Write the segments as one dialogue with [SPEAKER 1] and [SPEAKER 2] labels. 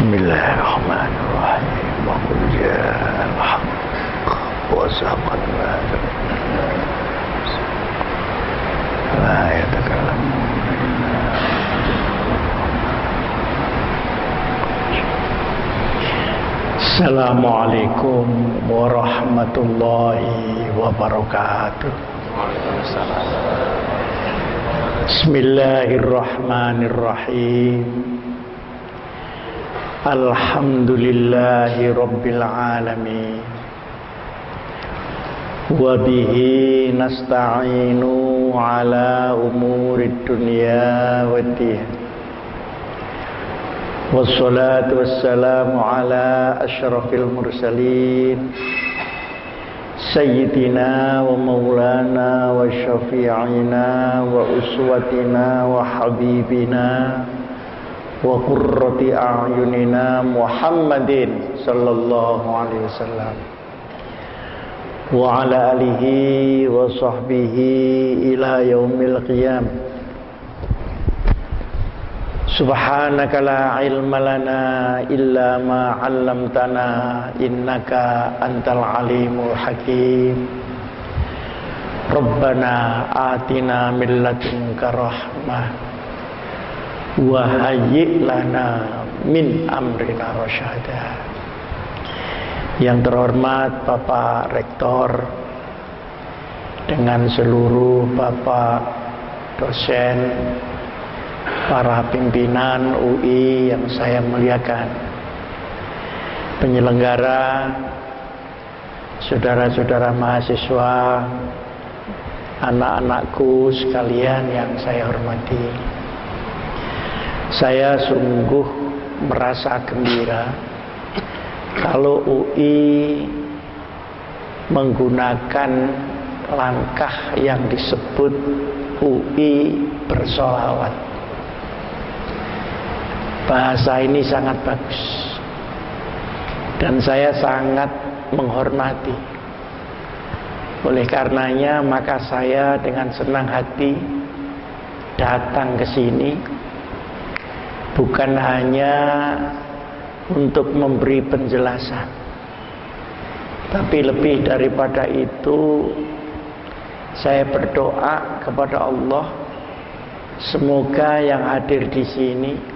[SPEAKER 1] Bismillahirrahmanirrahim. Wa qul ja'al haqq wa zahaqal batil. La yatakallamun. Assalamualaikum warahmatullahi wabarakatuh. Bismillahirrahmanirrahim. Alhamdulillahi rabbil alamin. Wa bihi nasta'inu ala umurid dunya waddin. Wassalatu wassalamu ala asyrafil mursalin Sayyidina wa maulana wa syafi'ina wa uswatina wa habibina wa qurrati a'yunina Muhammadin sallallahu alaihi wasallam wa ala alihi wa sahbihi ila yaumil qiyam. Subhanaka la ilma lana illa ma 'allamtana innaka antal alimul hakim. Rabbana atina min ladunka rahmah wa hayyi' lana min amrina rasyada. Yang terhormat Bapak Rektor dengan seluruh Bapak dosen, para pimpinan UI yang saya muliakan, penyelenggara, saudara-saudara mahasiswa, anak-anakku sekalian yang saya hormati. Saya sungguh merasa gembira kalau UI menggunakan langkah yang disebut UI bersolawat. Bahasa ini sangat bagus dan saya sangat menghormati. Oleh karenanya maka saya dengan senang hati datang ke sini, bukan hanya untuk memberi penjelasan, tapi lebih daripada itu saya berdoa kepada Allah, semoga yang hadir di sini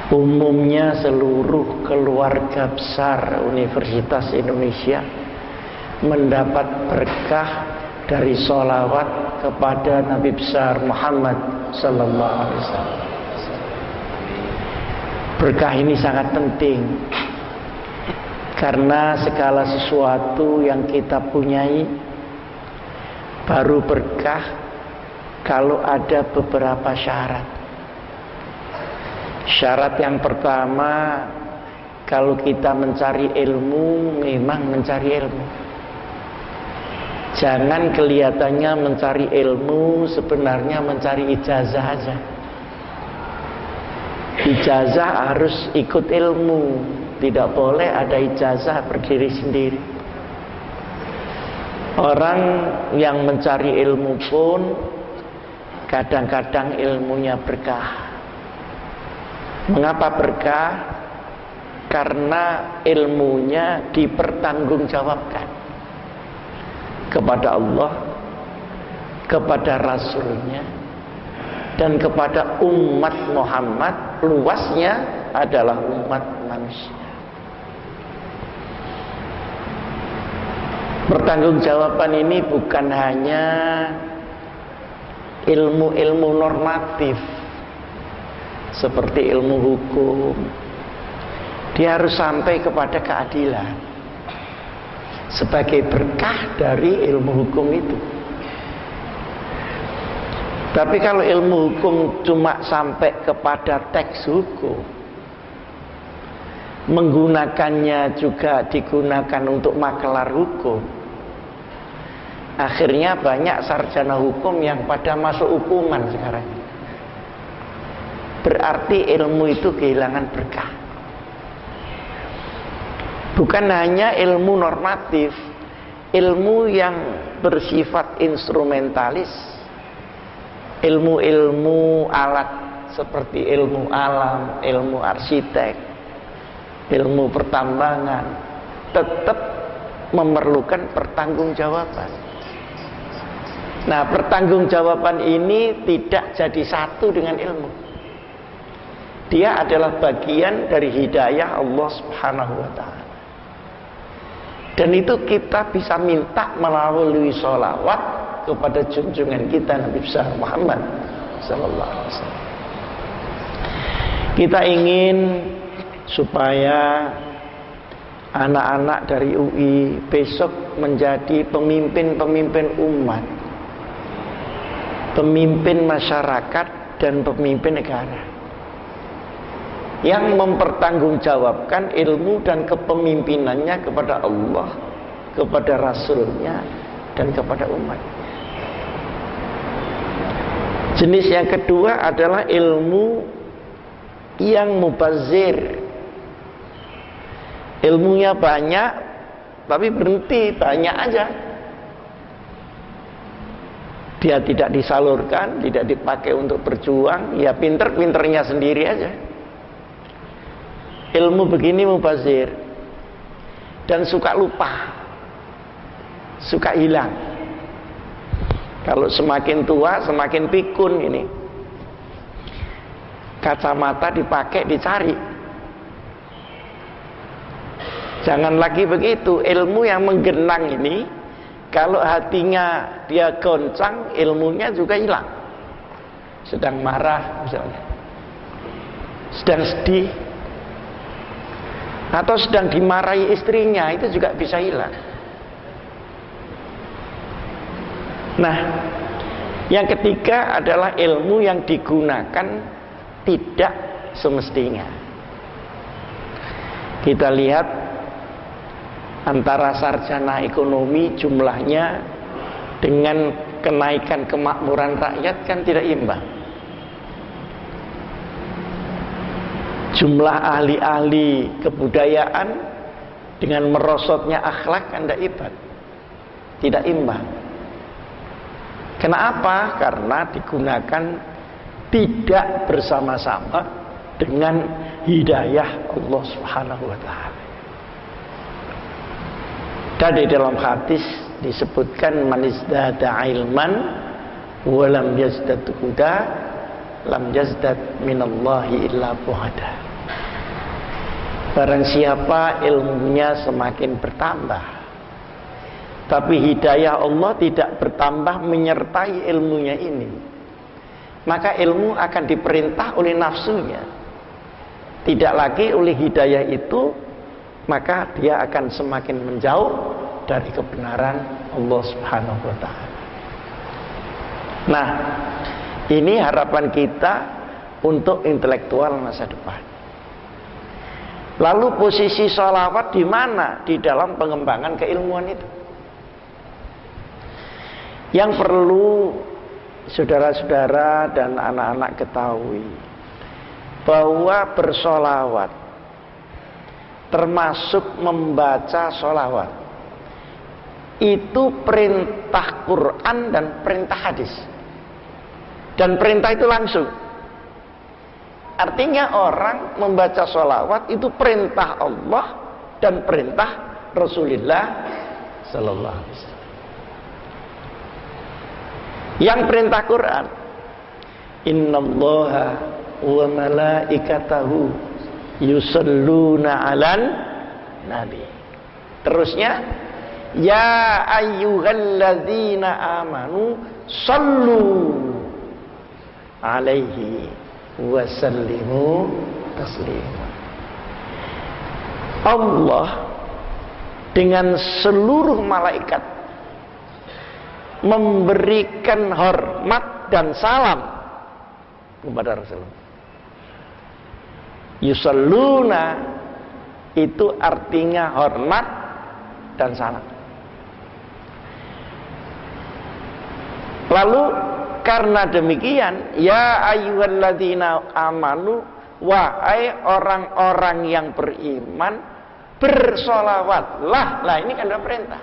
[SPEAKER 1] umumnya seluruh keluarga besar Universitas Indonesia mendapat berkah dari sholawat kepada Nabi besar Muhammad sallallahu alaihi wasallam. Berkah ini sangat penting karena segala sesuatu yang kita punyai baru berkah kalau ada beberapa syarat. Syarat yang pertama, kalau kita mencari ilmu, memang mencari ilmu. Jangan kelihatannya mencari ilmu, sebenarnya mencari ijazah aja. Ijazah harus ikut ilmu, tidak boleh ada ijazah berdiri sendiri. Orang yang mencari ilmu pun kadang-kadang ilmunya berkah. Mengapa berkah? Karena ilmunya dipertanggungjawabkan kepada Allah, kepada Rasulnya, dan kepada umat Muhammad. Luasnya adalah umat manusia. Pertanggungjawaban ini bukan hanya ilmu-ilmu normatif seperti ilmu hukum, dia harus sampai kepada keadilan sebagai berkah dari ilmu hukum itu. Tapi kalau ilmu hukum cuma sampai kepada teks hukum, menggunakannya juga digunakan untuk makelar hukum, akhirnya banyak sarjana hukum yang pada masuk hukuman sekarang. Berarti ilmu itu kehilangan berkah. Bukan hanya ilmu normatif, ilmu yang bersifat instrumentalis, ilmu-ilmu alat seperti ilmu alam, ilmu arsitek, ilmu pertambangan, tetap memerlukan pertanggungjawaban. Nah, pertanggungjawaban ini tidak jadi satu dengan ilmu. Dia adalah bagian dari hidayah Allah Subhanahu wa ta'ala. Dan itu kita bisa minta melalui sholawat kepada junjungan kita Nabi besar Muhammad sallallahu alaihi wasallam. Kita ingin supaya anak-anak dari UI besok menjadi pemimpin-pemimpin umat, pemimpin masyarakat dan pemimpin negara yang mempertanggungjawabkan ilmu dan kepemimpinannya kepada Allah, kepada Rasulnya, dan kepada umat. Jenis yang kedua adalah ilmu yang mubazir. Ilmunya banyak, tapi berhenti banyak aja. Dia tidak disalurkan, tidak dipakai untuk berjuang, ya pinter-pinternya sendiri aja. Ilmu begini mubazir dan suka lupa, suka hilang. Kalau semakin tua semakin pikun ini. Kacamata dipakai dicari. Jangan lagi begitu. Ilmu yang menggenang ini, kalau hatinya dia goncang, ilmunya juga hilang. Sedang marah misalnya, sedang sedih, atau sedang dimarahi istrinya, itu juga bisa hilang. Nah, yang ketiga adalah ilmu yang digunakan tidak semestinya. Kita lihat antara sarjana ekonomi jumlahnya dengan kenaikan kemakmuran rakyat kan tidak imbang. Jumlah ahli-ahli kebudayaan dengan merosotnya akhlak kan tidak imbang. Kenapa? Karena digunakan tidak bersama-sama dengan hidayah Allah Subhanahu wa ta'ala. Dan di dalam hadis disebutkan man izdada ilman wa lam yazdad huda lam yazdad minallahi illa buhada. Barang siapa ilmunya semakin bertambah, tapi hidayah Allah tidak bertambah menyertai ilmunya ini, maka ilmu akan diperintah oleh nafsunya, tidak lagi oleh hidayah itu, maka dia akan semakin menjauh dari kebenaran Allah Subhanahu wa ta'ala. Nah, ini harapan kita untuk intelektual masa depan. Lalu posisi sholawat di mana di dalam pengembangan keilmuan itu? Yang perlu saudara-saudara dan anak-anak ketahui bahwa bersolawat termasuk membaca solawat itu perintah Quran dan perintah hadis, dan perintah itu langsung. Artinya orang membaca solawat itu perintah Allah dan perintah Rasulullah Sallallahu Alaihi Wasallam. Yang perintah Quran, innallaha wa malaikatahu yusalluna 'alan nabi. Terusnya, ya ayyuhalladzina amanu sallu 'alaihi wa sallimu taslima. Allah dengan seluruh malaikat memberikan hormat dan salam kepada Rasulullah. Yusalluna itu artinya hormat dan salam. Lalu karena demikian, ya ayyuhalladzina amanu, wahai orang-orang yang beriman, bersolawatlah. Lah ini kan ada perintah.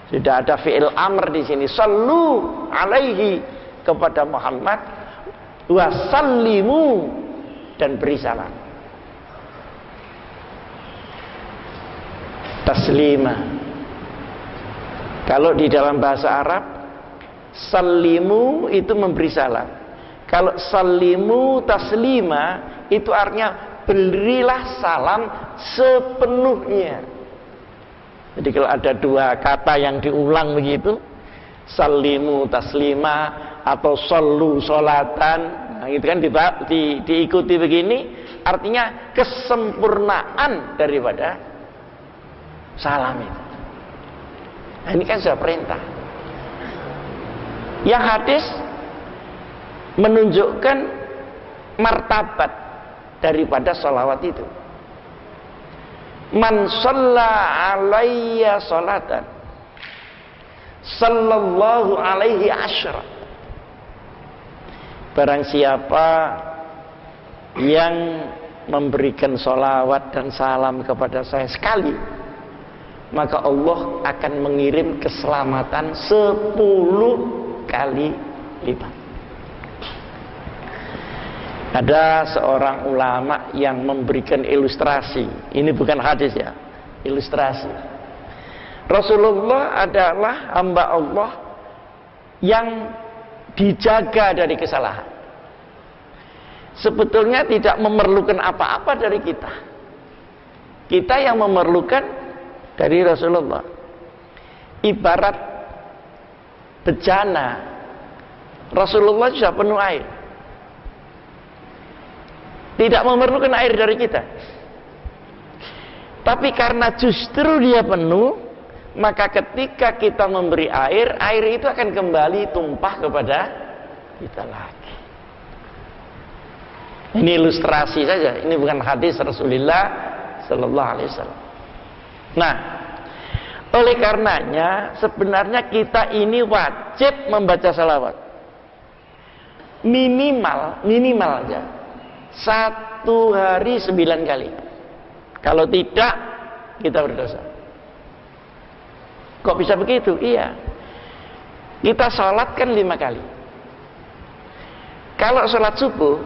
[SPEAKER 1] Sudah ada fi'il amr di sini. Sallu alaihi, kepada Muhammad, wasallimu, dan beri salam. Taslima. Kalau di dalam bahasa Arab, sallimu itu memberi salam. Kalau sallimu taslima itu artinya berilah salam sepenuhnya. Jadi kalau ada dua kata yang diulang begitu, sallimu taslima atau sallu sholatan, nah itu kan diikuti begini, artinya kesempurnaan daripada salam itu. Nah, ini kan sudah perintah. Yang hadis menunjukkan martabat daripada sholawat itu. Man shalla alayya sholatan sallallahu alaihi asyra. Barang siapa yang memberikan sholawat dan salam kepada saya sekali, maka Allah akan mengirim keselamatan 10 kali lipat. Ada seorang ulama yang memberikan ilustrasi. Ini bukan hadis ya, ilustrasi. Rasulullah adalah hamba Allah yang dijaga dari kesalahan. Sebetulnya tidak memerlukan apa-apa dari kita. Kita yang memerlukan dari Rasulullah. Ibarat bejana, Rasulullah sudah penuh air. Tidak memerlukan air dari kita. Tapi karena justru dia penuh, maka ketika kita memberi air, air itu akan kembali tumpah kepada kita lagi. Ini ilustrasi saja, ini bukan hadis Rasulullah Sallallahu Alaihi Wasallam. Nah, oleh karenanya sebenarnya kita ini wajib membaca salawat. Minimal aja 1 hari 9 kali. Kalau tidak, kita berdosa. Kok bisa begitu? Iya. Kita sholat kan 5 kali. Kalau sholat subuh,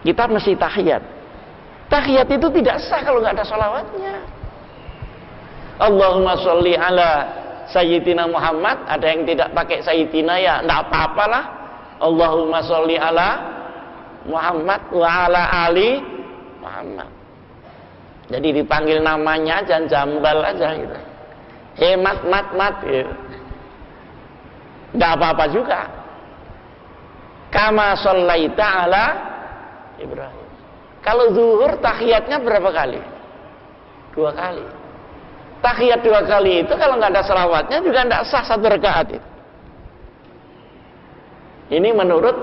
[SPEAKER 1] kita mesti tahiyat. Tahiyat itu tidak sah kalau nggak ada sholawatnya. Allahumma sholli ala Sayyidina Muhammad. Ada yang tidak pakai Sayyidina, ya nggak apa-apalah. Allahumma sholli ala Muhammad wa ala ali Muhammad. Jadi dipanggil namanya aja, jambal aja gitu. Mat gitu. Nggak apa-apa juga. Kama shallaita ala Ibrahim. Kalau zuhur tahiyatnya berapa kali? 2 kali. Tahiyat 2 kali itu kalau nggak ada selawatnya juga nggak sah 1 rakaat itu. Ini menurut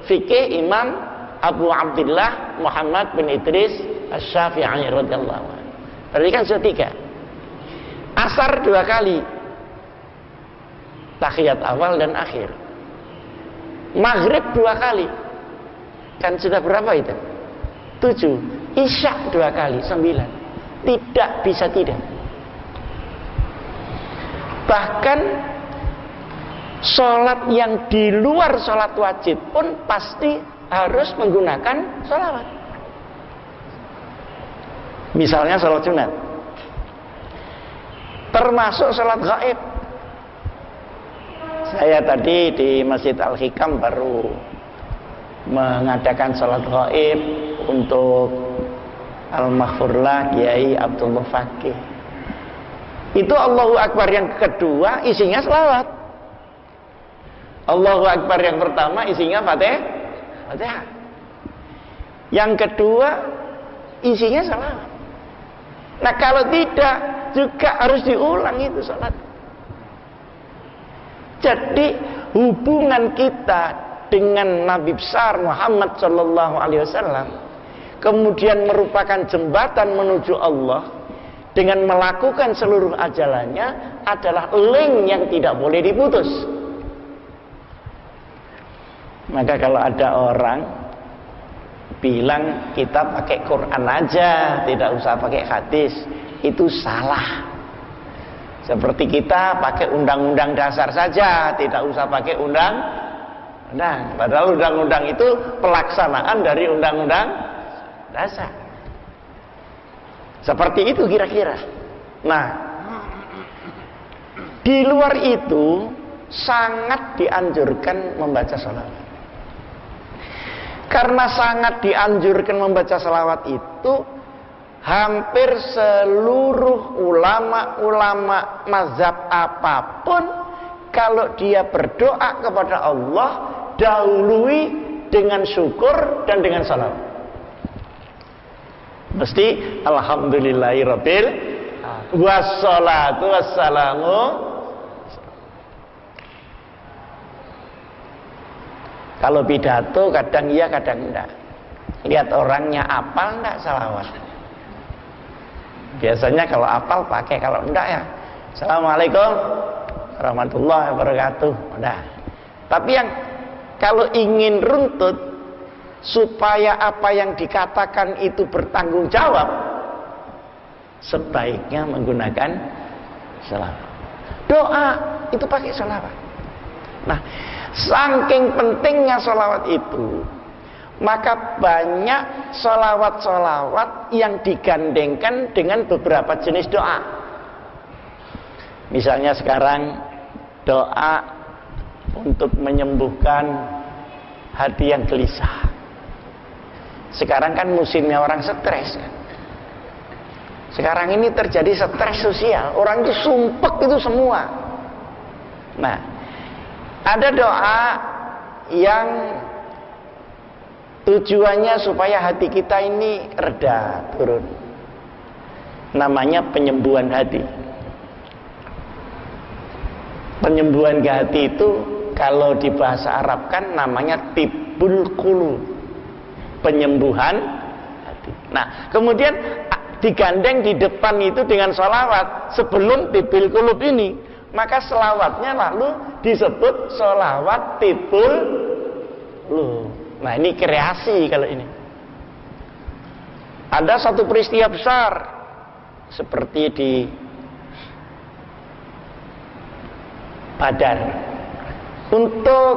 [SPEAKER 1] fikih Imam Abu Abdullah Muhammad bin Idris Asy-Syafi'i radhiyallahu anhu. Berarti kan sudah 3. Asar 2 kali. Tahiyat awal dan akhir. Maghrib 2 kali. Kan sudah berapa itu? 7. Isya 2 kali, 9. Tidak bisa tidak. Bahkan sholat yang di luar sholat wajib pun pasti harus menggunakan sholawat. Misalnya sholat sunat, termasuk sholat gaib. Saya tadi di Masjid Al-Hikam baru mengadakan sholat gaib untuk Al-Maghfurlah Kiai Abdullah Fakih. Itu Allahu Akbar yang kedua isinya sholawat. Allahu Akbar yang pertama isinya Fatihah. Yang kedua isinya sholawat. Nah kalau tidak juga harus diulang itu sholat. Jadi hubungan kita dengan Nabi besar Muhammad Sallallahu Alaihi Wasallam kemudian merupakan jembatan menuju Allah dengan melakukan seluruh ajalannya adalah link yang tidak boleh diputus. Maka kalau ada orang bilang kita pakai Quran aja, tidak usah pakai hadis, itu salah. Seperti kita pakai undang-undang dasar saja, tidak usah pakai Nah, padahal undang-undang itu pelaksanaan dari undang-undang dasar. Seperti itu kira-kira. Nah, di luar itu sangat dianjurkan membaca salawat. Karena sangat dianjurkan membaca salawat itu, hampir seluruh ulama-ulama mazhab apapun, kalau dia berdoa kepada Allah, dahului dengan syukur dan dengan salawat. Mesti alhamdulillahirabbil wassalatu wassalamu. Kalau pidato kadang iya kadang enggak. Lihat orangnya apal enggak salawat. Biasanya kalau apal pakai, kalau enggak ya Assalamualaikum warahmatullahi wabarakatuh. Udah. Tapi yang kalau ingin runtut supaya apa yang dikatakan itu bertanggung jawab, sebaiknya menggunakan salawat. Doa itu pakai salawat. Nah, saking pentingnya salawat itu, maka banyak salawat-salawat yang digandengkan dengan beberapa jenis doa. Misalnya sekarang doa untuk menyembuhkan hati yang gelisah. Sekarang kan musimnya orang stres kan. Sekarang ini terjadi stres sosial, orang itu sumpek itu semua. Nah, ada doa yang tujuannya supaya hati kita ini reda, turun. Namanya penyembuhan hati. Penyembuhan hati itu kalau di bahasa Arab kan namanya tibbul qulub. Penyembuhan hati. Nah, kemudian digandeng di depan itu dengan sholawat sebelum tibbul qulub ini, maka sholawatnya lalu disebut sholawat tibbul qulub. Nah, ini kreasi kalau ini. Ada satu peristiwa besar seperti di Badar, untuk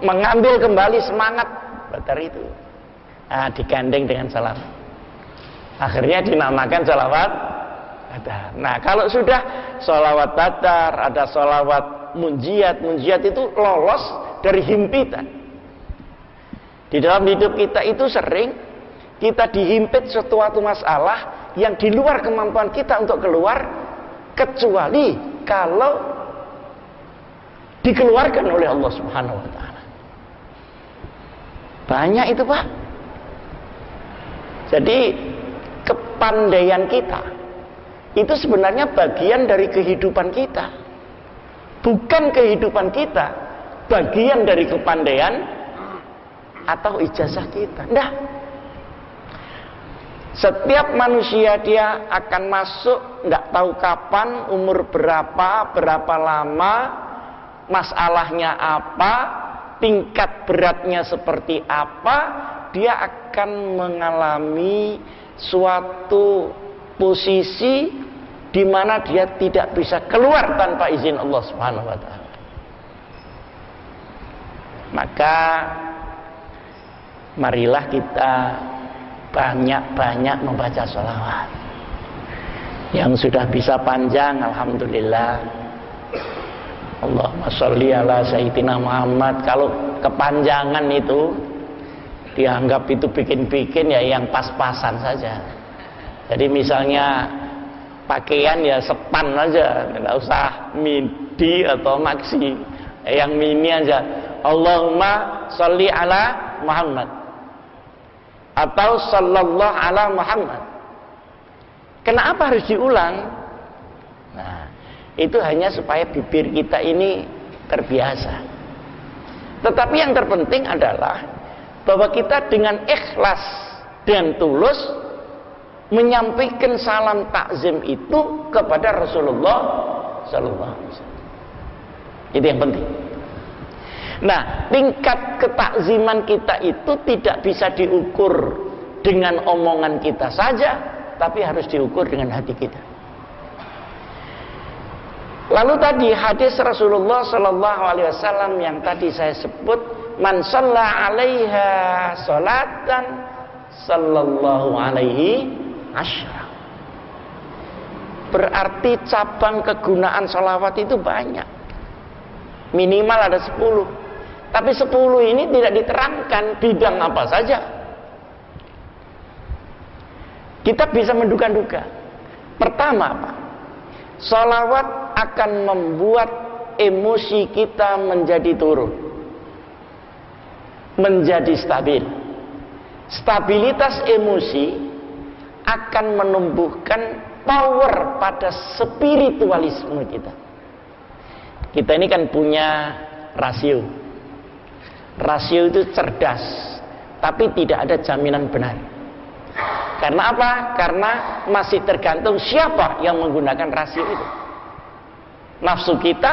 [SPEAKER 1] mengambil kembali semangat Badar itu, nah, digandeng dengan salawat. Akhirnya dinamakan salawat Badar. Nah, kalau sudah salawat Badar, ada salawat munjiat. Munjiat itu lolos dari himpitan. Di dalam hidup kita itu sering kita dihimpit suatu masalah yang di luar kemampuan kita untuk keluar, kecuali kalau dikeluarkan oleh Allah Subhanahu wa taala. Banyak itu, Pak. Jadi kepandaian kita itu sebenarnya bagian dari kehidupan kita. Bukan kehidupan kita bagian dari kepandaian atau ijazah kita. Enggak. Setiap manusia dia akan masuk, enggak tahu kapan, umur berapa lama, masalahnya apa, tingkat beratnya seperti apa, dia akan mengalami suatu posisi di mana dia tidak bisa keluar tanpa izin Allah Subhanahu wa taala. Maka marilah kita banyak-banyak membaca sholawat. Yang sudah bisa panjang, alhamdulillah. Allahumma sholli ala sayyidina Muhammad. Kalau kepanjangan itu dianggap itu bikin-bikin, ya yang pas-pasan saja. Jadi misalnya pakaian ya sepan aja, tidak usah midi atau maxi, yang mini aja. Allahumma sholli ala Muhammad atau sallallahu ala Muhammad. Kenapa harus diulang? Nah, itu hanya supaya bibir kita ini terbiasa. Tetapi yang terpenting adalah bahwa kita dengan ikhlas dan tulus menyampaikan salam takzim itu kepada Rasulullah sallallahu alaihi wasallam. Itu yang penting. Nah, tingkat ketakziman kita itu tidak bisa diukur dengan omongan kita saja, tapi harus diukur dengan hati kita. Lalu tadi hadis Rasulullah Sallallahu Alaihi Wasallam yang tadi saya sebut man shalla 'alaiha sholatan sallallahu alaihi asyra. Berarti cabang kegunaan sholawat itu banyak. Minimal ada 10. Tapi 10 ini tidak diterangkan bidang apa saja. Kita bisa menduga-duga. Pertama apa? Sholawat akan membuat emosi kita menjadi turun, menjadi stabil. Stabilitas emosi akan menumbuhkan power pada spiritualisme kita. Kita ini kan punya rasio. Rasio itu cerdas, tapi tidak ada jaminan benar. Karena apa? Karena masih tergantung siapa yang menggunakan rasio itu. Nafsu kita,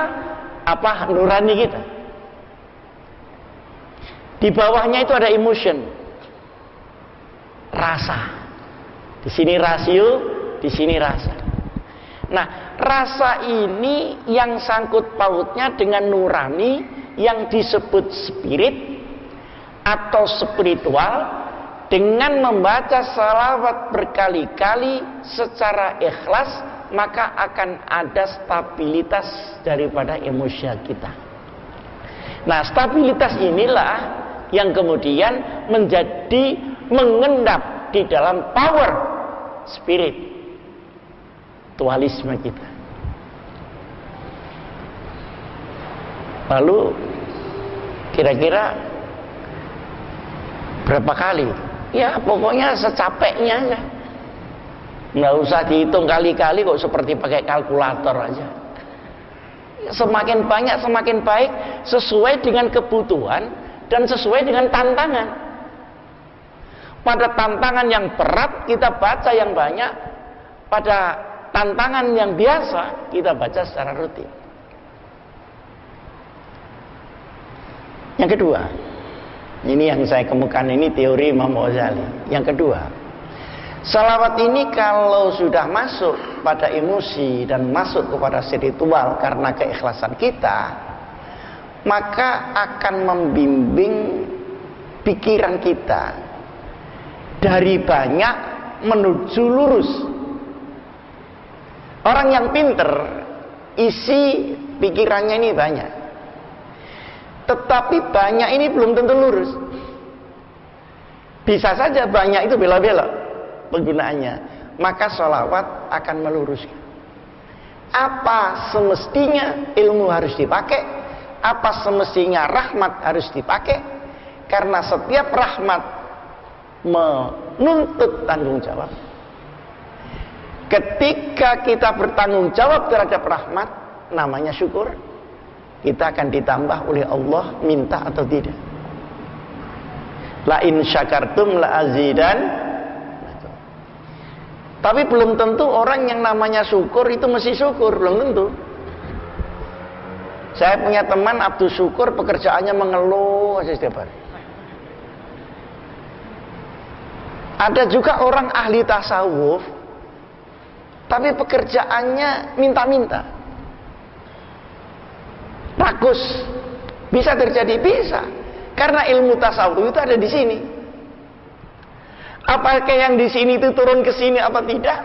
[SPEAKER 1] apa nurani kita. Di bawahnya itu ada emotion, rasa. Di sini rasio, di sini rasa. Nah, rasa ini yang sangkut pautnya dengan nurani yang disebut spirit atau spiritual. Dengan membaca salawat berkali-kali secara ikhlas, maka akan ada stabilitas daripada emosi kita. Nah, stabilitas inilah yang kemudian menjadi mengendap di dalam power spiritualisme kita. Lalu kira-kira berapa kali? Ya pokoknya secapeknya aja. Nggak usah dihitung kali-kali kok, seperti pakai kalkulator aja. Semakin banyak semakin baik, sesuai dengan kebutuhan dan sesuai dengan tantangan. Pada tantangan yang berat kita baca yang banyak, pada tantangan yang biasa kita baca secara rutin. Yang kedua, ini yang saya kemukakan, ini teori Imam Ghazali. Yang kedua, salawat ini kalau sudah masuk pada emosi dan masuk kepada spiritual karena keikhlasan kita, maka akan membimbing pikiran kita dari banyak menuju lurus. Orang yang pinter, isi pikirannya ini banyak. Tetapi banyak ini belum tentu lurus. Bisa saja banyak itu belok-belok penggunaannya. Maka sholawat akan meluruskan. Apa semestinya ilmu harus dipakai, apa semestinya rahmat harus dipakai. Karena setiap rahmat menuntut tanggung jawab. Ketika kita bertanggung jawab terhadap rahmat, namanya syukur. Kita akan ditambah oleh Allah, minta atau tidak. La in syakartum la azidan. Tapi belum tentu orang yang namanya syukur itu mesti syukur, belum tentu. Saya punya teman Abdul Syukur, pekerjaannya mengeluh aja setiap hari. Ada juga orang ahli tasawuf, tapi pekerjaannya minta-minta. Rakus. Bisa terjadi, bisa. Karena ilmu tasawuf itu ada di sini. Apakah yang di sini itu turun ke sini apa tidak?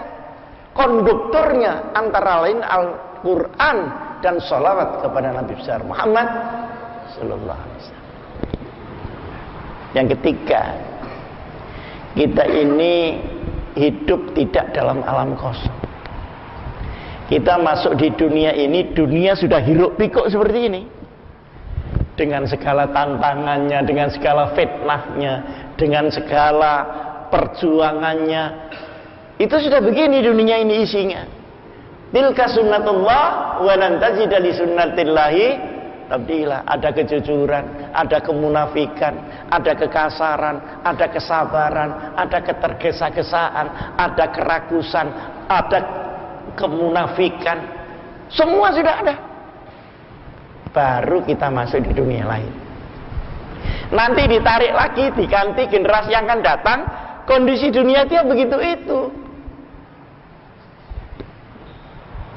[SPEAKER 1] Konduktornya antara lain Al-Quran dan sholawat kepada Nabi besar Muhammad sallallahu alaihi wasallam. Yang ketiga, kita ini hidup tidak dalam alam kosong. Kita masuk di dunia ini, dunia sudah hiruk pikuk seperti ini. Dengan segala tantangannya, dengan segala fitnahnya, dengan segala perjuangannya. Itu sudah begini dunia ini isinya. Tilka sunnatullah wa lan tajida li sunnatillahi tabdila. Ada kejujuran, ada kemunafikan, ada kekasaran, ada kesabaran, ada ketergesa-gesaan, ada kerakusan, ada kemunafikan, semua sudah ada. Baru kita masuk di dunia lain. Nanti ditarik lagi, diganti generasi yang akan datang, kondisi dunia dia begitu itu.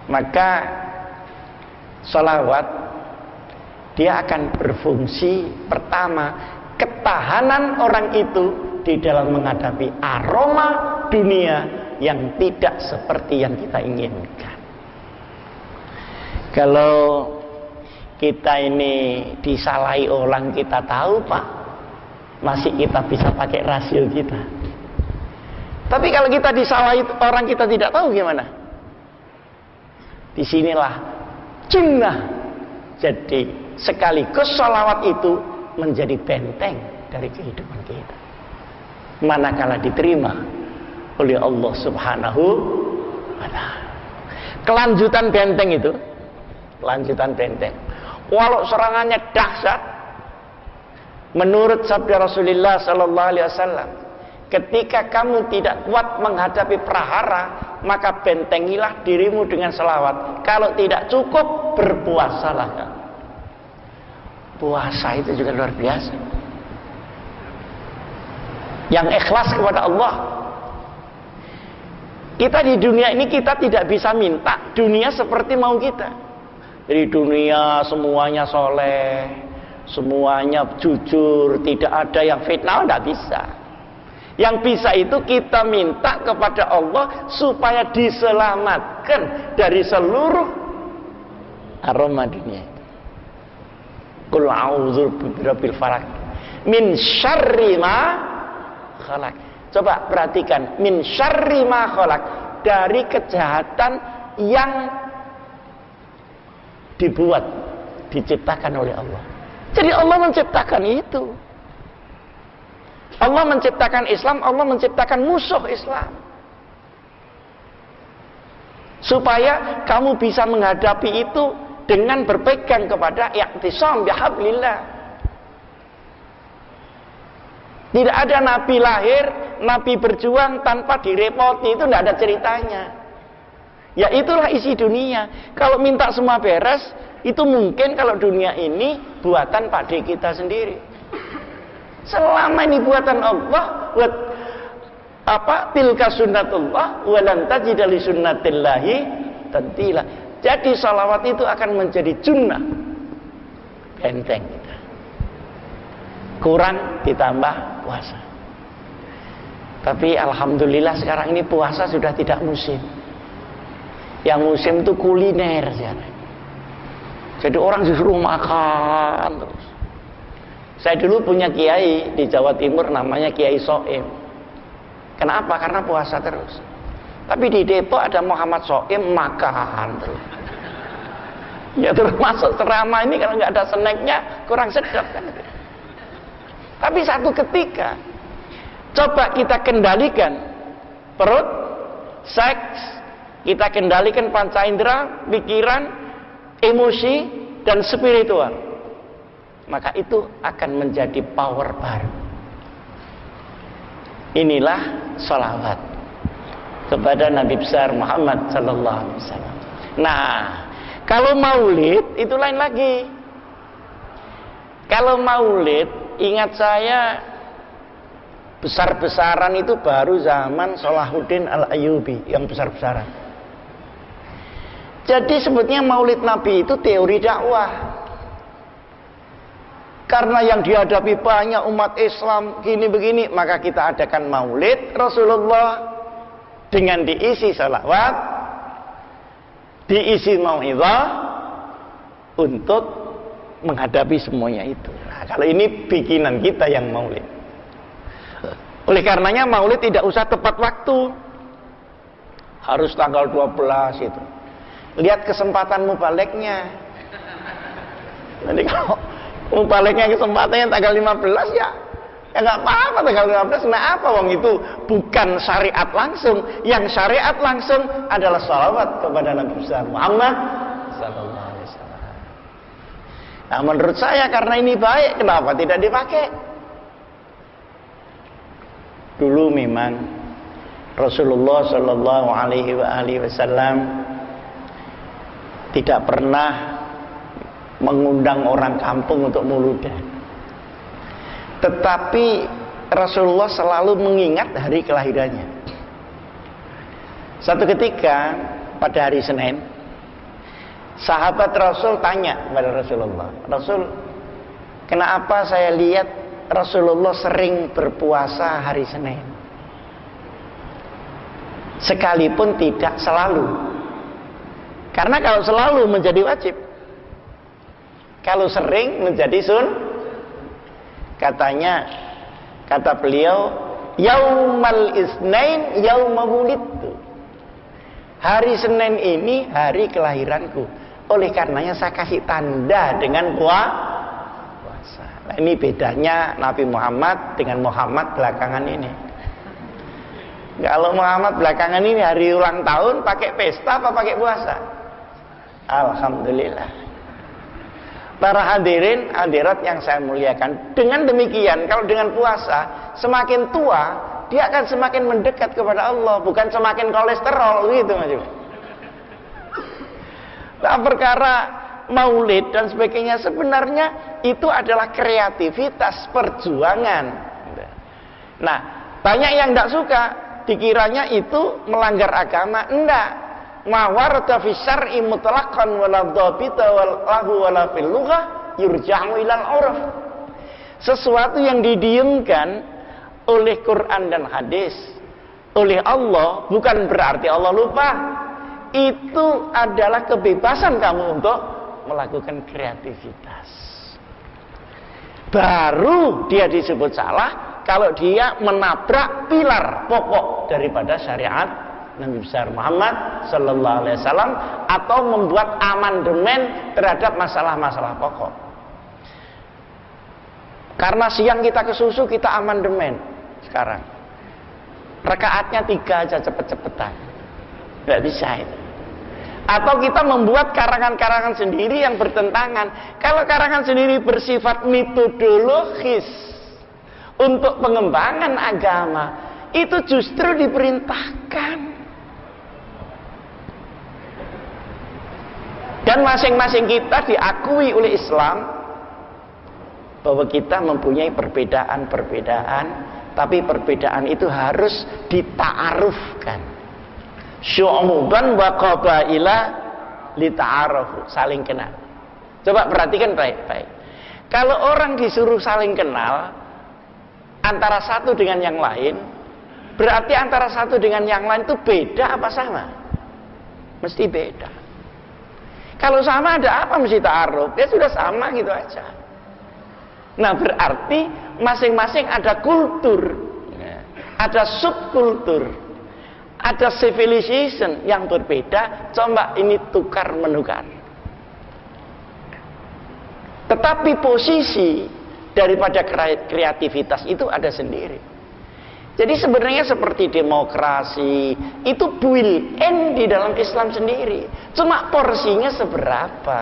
[SPEAKER 1] Maka sholawat dia akan berfungsi pertama, ketahanan orang itu di dalam menghadapi aroma dunia yang tidak seperti yang kita inginkan. Kalau kita ini disalahi orang kita tahu, Pak, masih kita bisa pakai rasio kita. Tapi kalau kita disalahi orang kita tidak tahu, gimana? Disinilah sunnah. Jadi sekaligus sholawat itu menjadi benteng dari kehidupan kita, manakala diterima oleh Allah Subhanahu wa ta'ala. Kelanjutan benteng itu, kelanjutan benteng, walau serangannya dahsyat, menurut sabda Rasulullah sallallahu alaihi wasallam, ketika kamu tidak kuat menghadapi prahara, maka bentengilah dirimu dengan selawat. Kalau tidak cukup, berpuasalah kamu. Puasa itu juga luar biasa. Yang ikhlas kepada Allah. Kita di dunia ini kita tidak bisa minta dunia seperti mau kita. Jadi dunia semuanya soleh, semuanya jujur, tidak ada yang fitnah, tidak bisa. Yang bisa itu kita minta kepada Allah supaya diselamatkan dari seluruh aroma dunia. Qul a'udzu birabbil falaq min syarri ma khalaq. Coba perhatikan, min syarri ma khalaq, dari kejahatan yang dibuat, diciptakan oleh Allah. Jadi Allah menciptakan itu. Allah menciptakan Islam, Allah menciptakan musuh Islam. Supaya kamu bisa menghadapi itu dengan berpegang kepada i'tisam bihablillah. Tidak ada nabi lahir, nabi berjuang tanpa direpoti, itu tidak ada ceritanya. Ya itulah isi dunia. Kalau minta semua beres, itu mungkin kalau dunia ini buatan pakde kita sendiri. Selama ini buatan Allah, tilka sunnatullah walan tajida li sunnatillahi tabdila. Jadi salawat itu akan menjadi sunnah, benteng kita. Kurang ditambah puasa. Tapi alhamdulillah sekarang ini puasa sudah tidak musim. Yang musim itu kuliner sekarang. Jadi orang disuruh makan terus. Saya dulu punya kiai di Jawa Timur namanya Kiai Soim. Kenapa? Karena puasa terus. Tapi di Depok ada Muhammad Soim makan terus. Ya terus masuk ceramah ini kalau nggak ada snacknya kurang sedap kan. Tapi satu ketika coba kita kendalikan perut, seks, kita kendalikan panca indera, pikiran, emosi dan spiritual, maka itu akan menjadi power baru. Inilah sholawat kepada Nabi besar Muhammad sallallahu alaihi wasallam. Nah, kalau maulid itu lain lagi. Kalau maulid, ingat saya besar-besaran itu baru zaman Salahuddin Al-Ayyubi yang besar-besaran. Jadi sebetulnya maulid Nabi itu teori dakwah. Karena yang dihadapi banyak umat Islam gini begini, maka kita adakan maulid Rasulullah dengan diisi salawat, diisi mau'izah untuk menghadapi semuanya itu. Nah, kalau ini bikinan kita yang maulid. Oleh karenanya maulid tidak usah tepat waktu, harus tanggal 12 itu. Lihat kesempatan mubaliknya. Nanti kalau mubaliknya kesempatannya tanggal 15 ya nggak apa-apa tanggal 15. Nah apa wong itu bukan syariat langsung. Yang syariat langsung adalah sholawat kepada Nabi besar Muhammad sallallahu alaihi wasallam. Nah menurut saya karena ini baik, kenapa tidak dipakai? Dulu memang Rasulullah sallallahu alaihi wasallam tidak pernah mengundang orang kampung untuk muludan. Tetapi Rasulullah selalu mengingat hari kelahirannya. Satu ketika pada hari Senin, Sahabat Rasul tanya kepada Rasulullah, Rasul, kenapa saya lihat Rasulullah sering berpuasa hari Senin, sekalipun tidak selalu? Karena kalau selalu menjadi wajib, kalau sering menjadi katanya, kata beliau, yaumal isnain yauma wulidtu, hari Senin ini hari kelahiranku, oleh karenanya saya kasih tanda dengan puasa. Nah, ini bedanya Nabi Muhammad dengan Muhammad belakangan ini. Kalau Muhammad belakangan ini hari ulang tahun pakai pesta apa pakai puasa? Alhamdulillah. Para hadirin hadirat yang saya muliakan, dengan demikian kalau dengan puasa semakin tua dia akan semakin mendekat kepada Allah, bukan semakin kolesterol gitu macam. Nah, perkara maulid dan sebagainya sebenarnya itu adalah kreativitas perjuangan. Nah, banyak yang tidak suka, dikiranya itu melanggar agama. Enggak. Ma warada fi syar'i mutlaqan wala dhabita wala fil lughah yurja'u ilal 'urf. Sesuatu yang didiamkan oleh Quran dan hadis oleh Allah bukan berarti Allah lupa. Itu adalah kebebasan kamu untuk melakukan kreativitas. Baru dia disebut salah kalau dia menabrak pilar pokok daripada syariat Nabi besar Muhammad sallallahu alaihi wasallam atau membuat amandemen terhadap masalah-masalah pokok. Karena siang kita ke susu, kita amandemen sekarang. Rakaatnya 3 aja cepet-cepetan. Nggak bisa itu. Atau kita membuat karangan-karangan sendiri yang bertentangan. Kalau karangan sendiri bersifat metodologis untuk pengembangan agama, itu justru diperintahkan. Dan masing-masing kita diakui oleh Islam bahwa kita mempunyai perbedaan-perbedaan, tapi perbedaan itu harus dita'arufkan. Syu'uban wa qabaila lita'arufu, saling kenal. Coba perhatikan baik-baik. Kalau orang disuruh saling kenal antara satu dengan yang lain, berarti antara satu dengan yang lain itu beda apa sama? Mesti beda. Kalau sama ada apa mesti ta'aruf? Ya sudah sama gitu aja. Nah, berarti masing-masing ada kultur, ada subkultur, ada civilization yang berbeda. Coba ini tukar menukar. Tetapi posisi daripada kreativitas itu ada sendiri. Jadi sebenarnya seperti demokrasi itu built-in di dalam Islam sendiri. Cuma porsinya seberapa.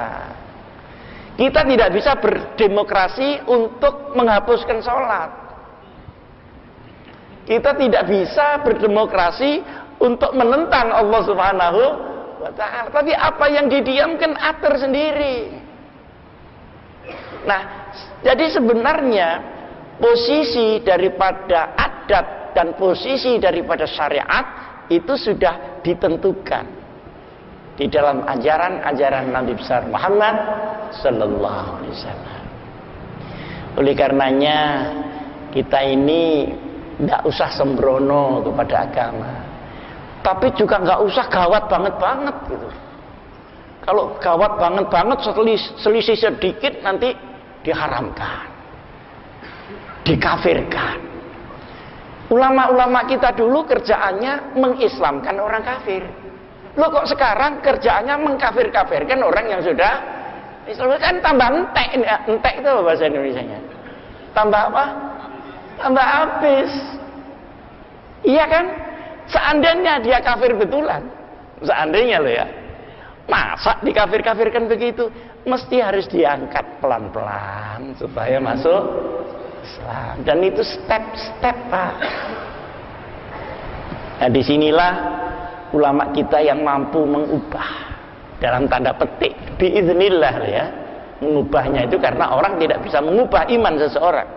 [SPEAKER 1] Kita tidak bisa berdemokrasi untuk menghapuskan sholat. Kita tidak bisa berdemokrasi untuk menentang Allah Subhanahu wa ta'ala. Tapi apa yang didiamkan atur sendiri. Nah, jadi sebenarnya posisi daripada adat dan posisi daripada syariat itu sudah ditentukan di dalam ajaran-ajaran Nabi besar Muhammad sallallahu alaihi wasallam. Oleh karenanya kita ini tidak usah sembrono kepada agama, tapi juga nggak usah gawat banget gitu. Kalau gawat banget selisih sedikit nanti diharamkan, dikafirkan. Ulama-ulama kita dulu kerjaannya mengislamkan orang kafir. Loh kok sekarang kerjaannya mengkafir-kafirkan orang yang sudah Islam? Kan tambah entek. Entek itu apa bahasa Indonesianya? Tambah apa? Tambah habis. Iya kan? Seandainya dia kafir betulan, seandainya loh ya, masa dikafir-kafirkan begitu? Mesti harus diangkat pelan-pelan supaya masuk Islam. Dan itu step-step, Pak. Nah, disinilah ulama kita yang mampu mengubah dalam tanda petik biiznillah ya. Mengubahnya itu karena orang tidak bisa mengubah iman seseorang.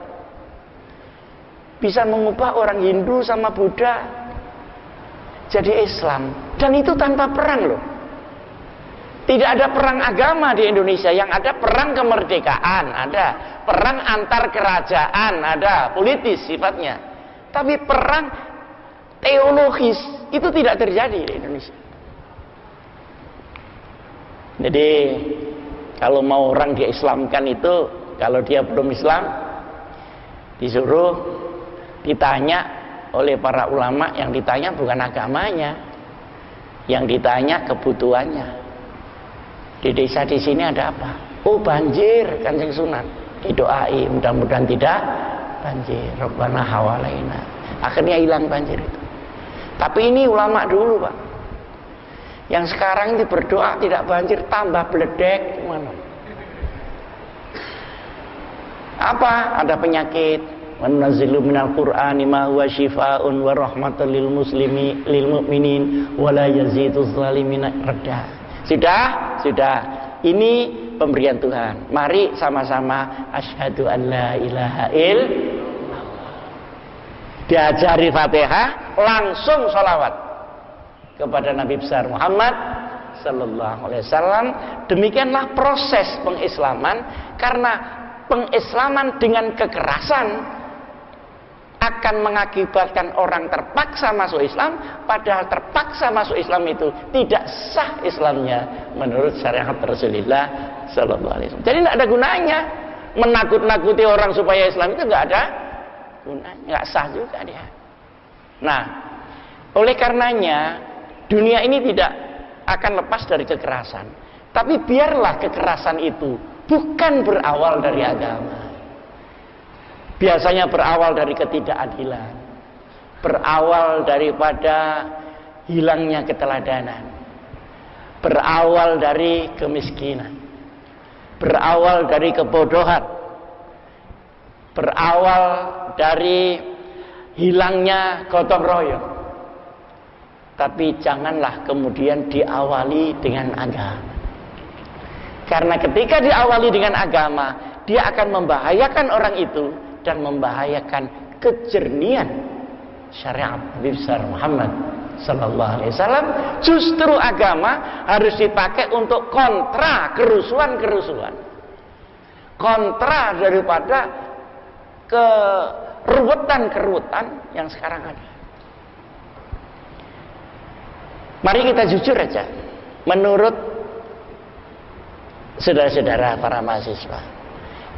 [SPEAKER 1] Bisa mengubah orang Hindu sama Buddha jadi Islam, dan itu tanpa perang loh. Tidak ada perang agama di Indonesia, yang ada perang kemerdekaan, ada perang antar kerajaan, ada politis sifatnya. Tapi perang teologis itu tidak terjadi di Indonesia. Jadi kalau mau orang dia Islamkan itu, kalau dia belum Islam, disuruh ditanya oleh para ulama. Yang ditanya bukan agamanya, yang ditanya kebutuhannya. Di desa di sini ada apa? Oh banjir, Kanjeng Sunan. Didoai mudah-mudahan tidak banjir. Rabbana hawalaina. Akhirnya hilang banjir itu. Tapi ini ulama dulu, Pak. Yang sekarang ini berdoa tidak banjir, tambah beledek. Mana? Apa? Ada penyakit. Wa nunazzilu minal Qur'ani ma huwa syifaa'un wa rahmatan lil mu'minin wa la yaziduz zalimina radda. Sudah. Ini pemberian Tuhan. Mari sama-sama asyhadu an la ilaha illallah. Diajari Fatihah, langsung sholawat kepada Nabi besar Muhammad sallallahu alaihi wasallam. Demikianlah proses pengislaman, karena pengislaman dengan kekerasan akan mengakibatkan orang terpaksa masuk Islam, padahal terpaksa masuk Islam itu tidak sah Islamnya menurut syariat Rasulullah sallallahu alaihi wasallam. Jadi tidak ada gunanya menakut-nakuti orang supaya Islam, itu tidak ada gunanya, nggak sah juga dia. Nah, oleh karenanya dunia ini tidak akan lepas dari kekerasan. Tapi biarlah kekerasan itu bukan berawal dari agama. Biasanya berawal dari ketidakadilan, berawal daripada hilangnya keteladanan, berawal dari kemiskinan, berawal dari kebodohan, berawal dari hilangnya gotong royong. Tapi janganlah kemudian diawali dengan agama. Karena ketika diawali dengan agama, dia akan membahayakan orang itu dan membahayakan kejernihan syariat Nabi besar Muhammad sallallahu alaihi wasallam. Justru agama harus dipakai untuk kontra kerusuhan-kerusuhan, kontra daripada keruwetan-keruwetan yang sekarang ada. Mari kita jujur aja, menurut saudara-saudara para mahasiswa,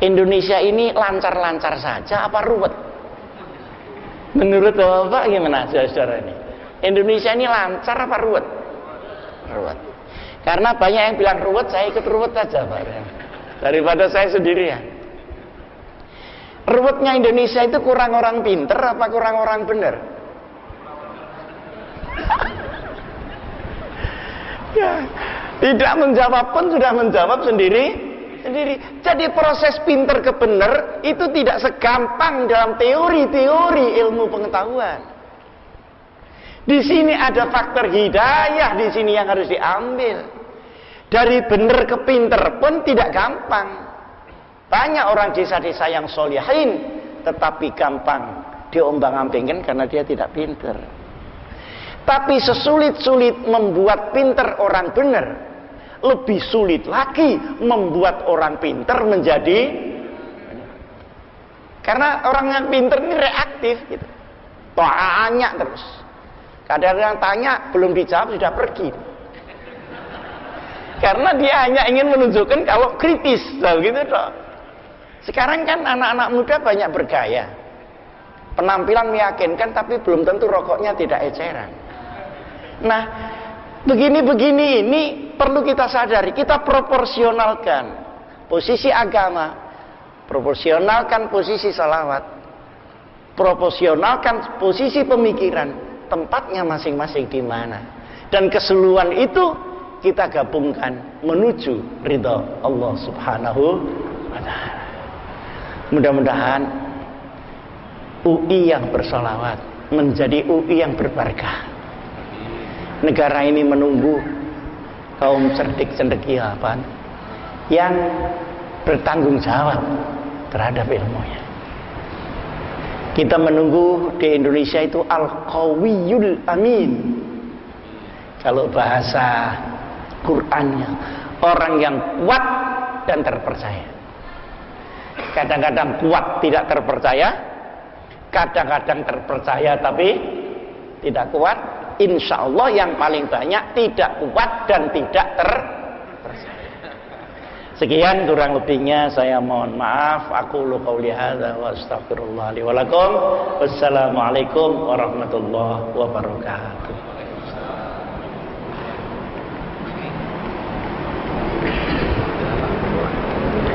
[SPEAKER 1] Indonesia ini lancar-lancar saja apa ruwet? Menurut Bapak gimana saudara ini? Indonesia ini lancar apa ruwet? Ruwet. Karena banyak yang bilang ruwet, saya ikut ruwet saja, Pak. Daripada saya sendirian. Ruwetnya Indonesia itu kurang orang pinter apa kurang orang benar? Ya, tidak menjawab pun sudah menjawab sendiri. Jadi proses pinter ke benar itu tidak segampang dalam teori-teori ilmu pengetahuan. Di sini ada faktor hidayah, di sini yang harus diambil. Dari benar ke pinter pun tidak gampang. Banyak orang desa-desa yang solihin, tetapi gampang diombang-ambingkan karena dia tidak pinter. Tapi sesulit-sulit membuat pinter orang benar, lebih sulit lagi membuat orang pinter menjadi, karena orang yang pinter ini reaktif gitu. Tanya terus. Kadang-kadang tanya belum dijawab sudah pergi. Karena dia hanya ingin menunjukkan kalau kritis, gitu toh. Sekarang kan anak-anak muda banyak bergaya. Penampilan meyakinkan tapi belum tentu rokoknya tidak eceran. Nah, begini-begini ini perlu kita sadari, kita proporsionalkan posisi agama, proporsionalkan posisi salawat, proporsionalkan posisi pemikiran, tempatnya masing-masing di mana, dan keseluruhan itu kita gabungkan menuju ridha Allah Subhanahu wa Ta'ala. Mudah-mudahan UI yang bersalawat menjadi UI yang berbarkah. Negara ini menunggu kaum cerdik-cendekiawan yang bertanggung jawab terhadap ilmunya. Kita menunggu di Indonesia itu al-qawiyul amin. Kalau bahasa Qur'annya, orang yang kuat dan terpercaya. Kadang-kadang kuat tidak terpercaya, kadang-kadang terpercaya tapi tidak kuat. Insya Allah yang paling banyak tidak kuat dan tidak terpercaya. Sekian kurang lebihnya saya mohon maaf. Aku qouli hadza wa astaghfirullah li wa lakum. Wassalamualaikum warahmatullahi wabarakatuh.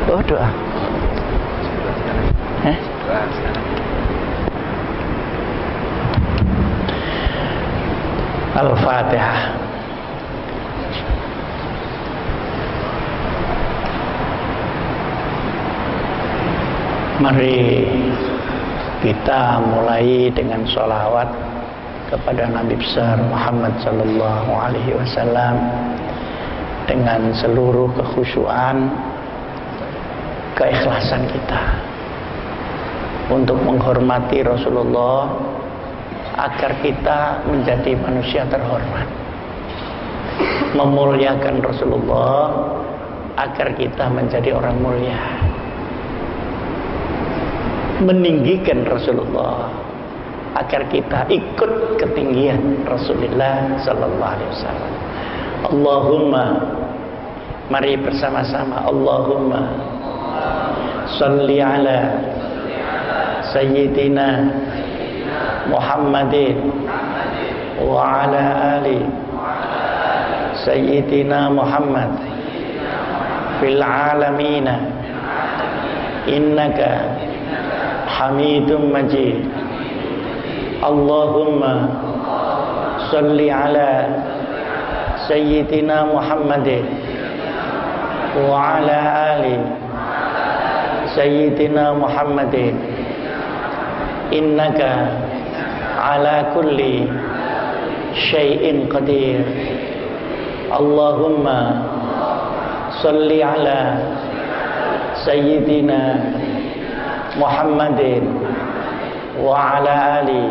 [SPEAKER 1] Oh, doa. Al-Fatihah. Mari kita mulai dengan sholawat kepada Nabi besar Muhammad sallallahu alaihi wasallam dengan seluruh kekhusyuan, keikhlasan kita untuk menghormati Rasulullah agar kita menjadi manusia terhormat, memuliakan Rasulullah agar kita menjadi orang mulia, meninggikan Rasulullah agar kita ikut ketinggian Rasulullah sallallahu alaihi wasallam. Allahumma, mari bersama-sama, Allahumma shalli ala sayyidina Muhammadin wa ala ali sayyidina Muhammad fil alamina innaka Hamidum Majid. Allahumma salli ala sayyidina Muhammadin wa ala ali sayyidina Muhammadin innaka ala kulli syai'in qadir. Allahumma salli ala sayyidina Muhammadin wa ala ali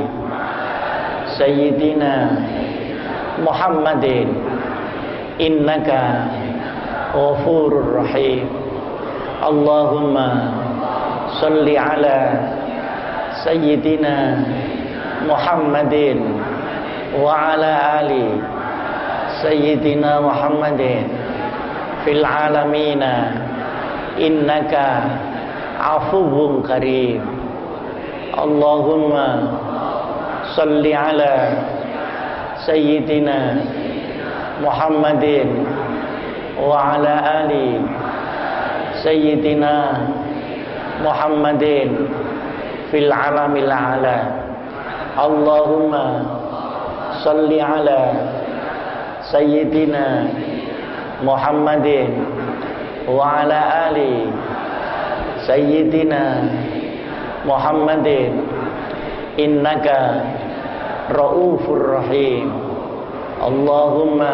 [SPEAKER 1] sayyidina Muhammadin innaka ghafurur rahim. Allahumma salli ala sayyidina Muhammadin wa ala ali sayyidina Muhammadin fil alamina innaka afuwwun karim. Allahumma salli ala sayyidina Muhammadin wa ala ali sayyidina Muhammadin fil alamil a'la. Allahumma salli ala sayyidina Muhammadin wa ala ali sayyidina Muhammadin innaka raufur rahim. Allahumma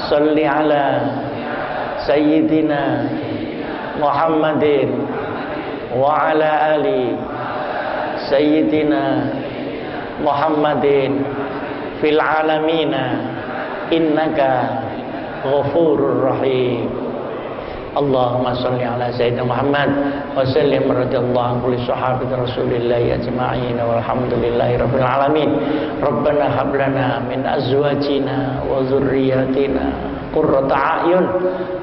[SPEAKER 1] salli ala sayyidina Muhammadin wa ala ali sayyidina Muhammadin fil alamina innaka ghafurur rahim. Allahumma salli ala sayyidina Muhammad wa sallim radhiyallahu anhu li sahabati Rasulillahi ajma'in walhamdulillahi rabbil alamin. Rabbana hab lana min azwajina wa dhurriyyatina qurrata a'yun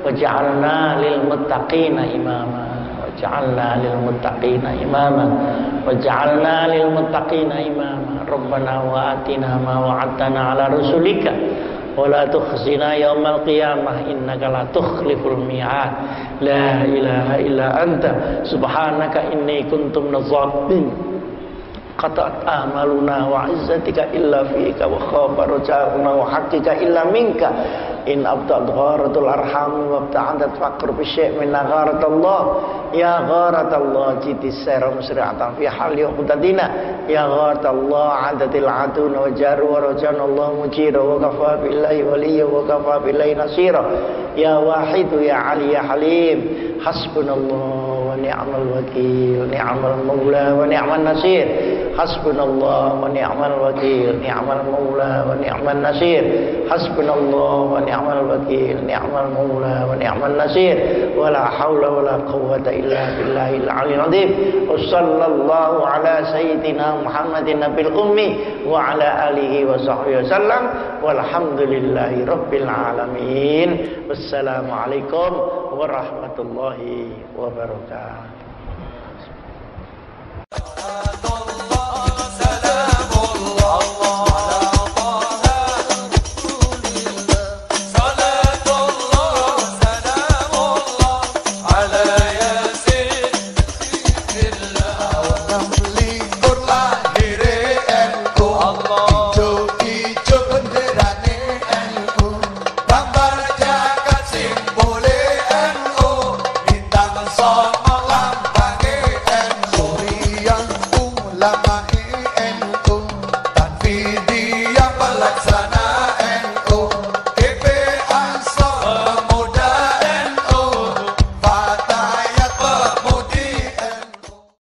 [SPEAKER 1] waj'alna lil muttaqina imama waj'alna lil muttaqina imama waj'alna lil muttaqina imama. Rabbana wa atina ma wa'adtana ala rasulika wa la tukhzina yaumal qiyamah innaka la tukhliful mi'ad. La ilaha illa anta subhanaka inni kuntu minadh dhalimin. Qata'at amaluna wa izzatika illa fika wa khaba raja'una wa haqqika illa minka. In abta'at gharatul arham wa abta'adat faqr bi syai' min gharatallah. Ya gharatallah jitis sayra musri'atan fi hali uqtadina. Ya gharatallah adatil aduna wa jaru wa rajana Allah mujira wa kafa billahi waliyya wa kafa billahi nasira. Ya wahidu ya ali ya halim. Hasbunallah wa ni'mal wakil, ni'mal maula wa ni'man nasir. Hasbunallah wa ni'mal wakil, ni'mal maula wa ni'mal nasir. Hasbunallah wa ni'mal wakil, ni'mal maula wa ni'mal nasir. Wala haula wala quwwata illa billahil aliyil azim. Wassallallahu ala sayyidina Muhammadin nabil ummi wa ala alihi wa sahbihi wasallam. Walhamdulillahi rabbil alamin. Wassalamualaikum warahmatullahi wabarakatuh.
[SPEAKER 2] La